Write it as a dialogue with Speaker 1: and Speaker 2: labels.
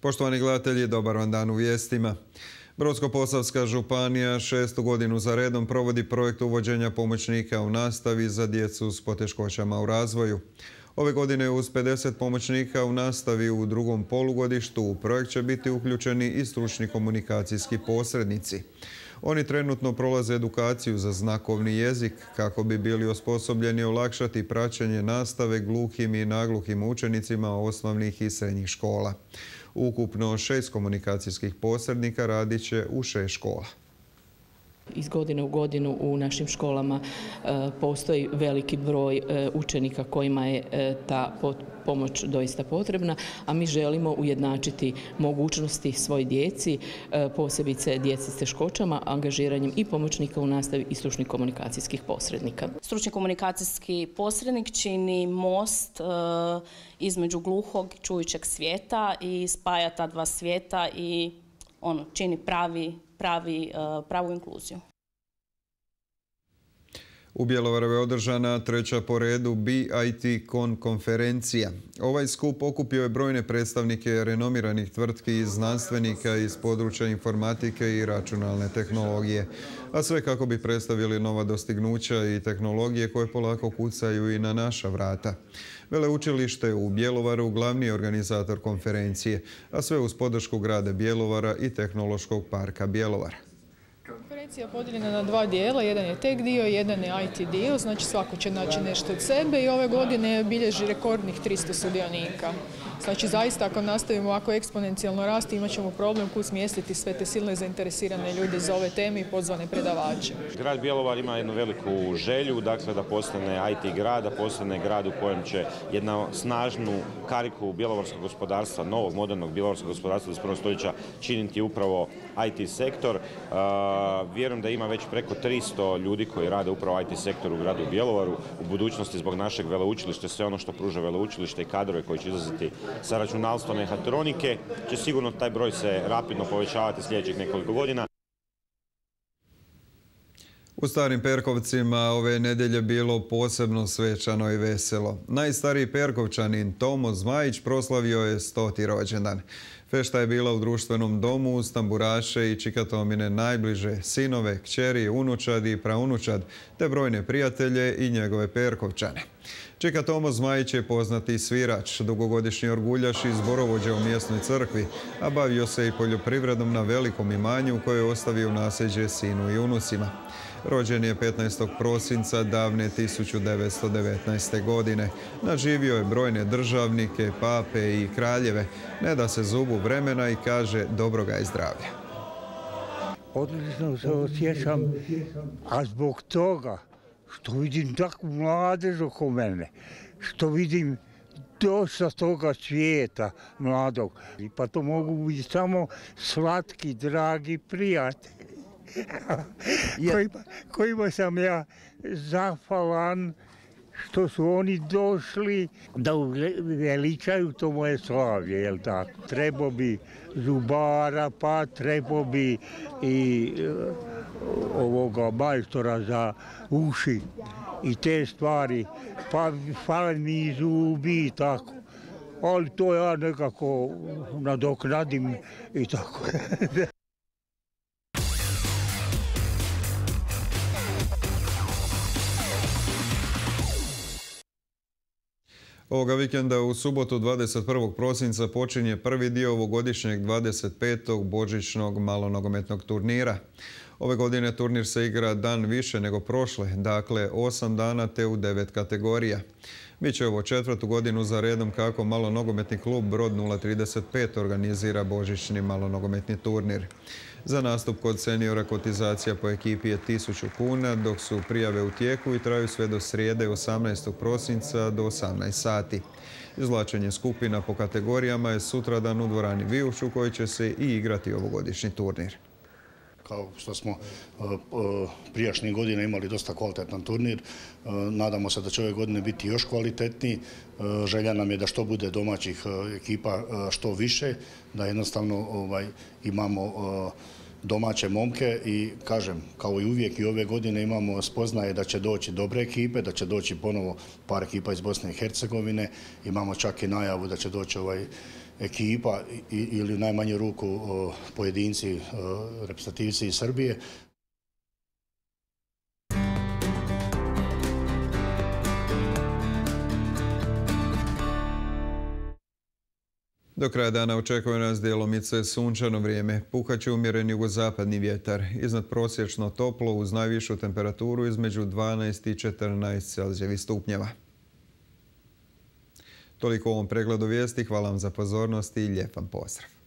Speaker 1: Poštovani gledatelji, dobar vam dan u vijestima. Brodsko-posavska županija 6. godinu za redom provodi projekt uvođenja pomoćnika u nastavi za djecu s poteškoćama u razvoju. Ove godine uz 50 pomoćnika u nastavi u drugom polugodištu u projekt će biti uključeni i stručni komunikacijski posrednici. Oni trenutno prolaze edukaciju za znakovni jezik kako bi bili osposobljeni olakšati praćenje nastave gluhim i nagluhim učenicima osnovnih i srednjih škola. Ukupno 6 komunikacijskih posrednika radit će u 6 škola.
Speaker 2: Iz godine u godinu u našim školama postoji veliki broj učenika kojima je ta pomoć doista potrebna, a mi želimo ujednačiti mogućnosti svoj djeci, posebice djeci s teškoćama, angažiranjem i pomoćnika u nastavi i stručnih komunikacijskih posrednika.
Speaker 3: Stručni komunikacijski posrednik čini most između gluhog i čujućeg svijeta i spaja ta dva svijeta i čini pravu inkluziju.
Speaker 1: U Bjelovaru je održana 3. po redu BIT konferencija. Ovaj skup okupio je brojne predstavnike renomiranih tvrtki i znanstvenika iz područja informatike i računalne tehnologije, a sve kako bi predstavili nova dostignuća i tehnologije koje polako kucaju i na naša vrata. Veleučilište u Bjelovaru glavni je organizator konferencije, a sve uz podršku grada Bjelovara i Tehnološkog parka Bjelovar.
Speaker 4: Konferencija je podijeljena na dva dijela, jedan je tech dio, jedan je IT dio, znači svako će naći nešto od sebe i ove godine bilježi rekordnih 300 sudionika. Znači zaista ako nastavimo ovako eksponencijalno rasti imat ćemo problem kud smjestiti sve te silne zainteresirane ljude za ove teme i pozvane predavače.
Speaker 5: Grad Bjelovar ima jednu veliku želju, dakle da postane IT grad, da postane grad u kojem će jednu snažnu kariku bjelovarskog gospodarstva, novog modernog bjelovarskog gospodarstva 21. stoljeća činiti upravo IT sektor. Vjerujem da ima već preko 300 ljudi koji rade upravo IT sektor u gradu Bjelovaru. U budućnosti zbog našeg veleučilišta, sve ono što pruža veleučilište i kadrove koji će izlaziti sa računalstva mehatronike, će sigurno taj broj se rapidno povećavati sljedećih nekoliko godina.
Speaker 1: U Starim Perkovcima ove nedjelje bilo posebno svečano i veselo. Najstariji Perkovčanin Tomo Zmajić proslavio je 100. rođendan. Fešta je bila u društvenom domu uz tamburaše i čikatomine najbliže sinove, kćeri, unučad i praunučad, te brojne prijatelje i njegove Perkovčane. Čika Tomo Zmajić je poznati svirač, dugogodišnji orguljaš i zborovođa u mjesnoj crkvi, a bavio se i poljoprivredom na velikom imanju koje je ostavio u nasljeđe sinu i unucima. Rođen je 15. prosinca davne 1919. godine. Nadživio je brojne državnike, pape i kraljeve. Ne da se zubu vremena i kaže dobroga i zdravlja.
Speaker 6: Odlično se osjećam, a zbog toga što vidim takvu mladež oko mene, što vidim dosta toga svijeta mladog. Pa to mogu biti samo slatki, dragi prijatelji kojima sam ja zahvalan što su oni došli da veličaju to moje slavlje, jel tako? Trebao bi zubara, pa trebao bi i ovoga majstora za uši i te stvari, pa fale mi zubi i tako. Ali to ja nekako nadoknadim i tako.
Speaker 1: Ovoga vikenda u subotu 21. prosinca počinje prvi dio ovogodišnjeg 25. božićnog malonogometnog turnira. Ove godine turnir se igra dan više nego prošle, dakle 8 dana te u 9 kategorija. Biće ovo 4. godinu za redom kako malonogometni klub Brod 035 organizira božićni malonogometni turnir. Za nastup kod seniora kotizacija po ekipi je 1000 kuna, dok su prijave u tijeku i traju sve do srijede 18. prosinca do 18 sati. Izvlačenje skupina po kategorijama je sutradan u dvorani Vijuš u kojoj će se i igrati ovogodišnji turnir.
Speaker 7: Kao što smo prijašnjih godina imali dosta kvalitetan turnir, nadamo se da će ove godine biti još kvalitetniji. Želja nam je da što bude domaćih ekipa što više, da jednostavno imamo domaće momke i kažem, kao i uvijek i ove godine imamo spoznaje da će doći dobre ekipe, da će doći ponovo par ekipa iz Bosne i Hercegovine. Imamo čak i najavu da će doći ekipa ili u najmanju ruku pojedinci, reprezentativci iz Srbije.
Speaker 1: Do kraja dana očekuje nas djelomice sunčano vrijeme. Puhaće umjeren jugozapadni vjetar. Iznad prosječno toplo uz najvišu temperaturu između 12 i 14 Celzijevih stupnjeva. Toliko u ovom pregledu vijesti. Hvala vam za pozornost i lijep vam pozdrav.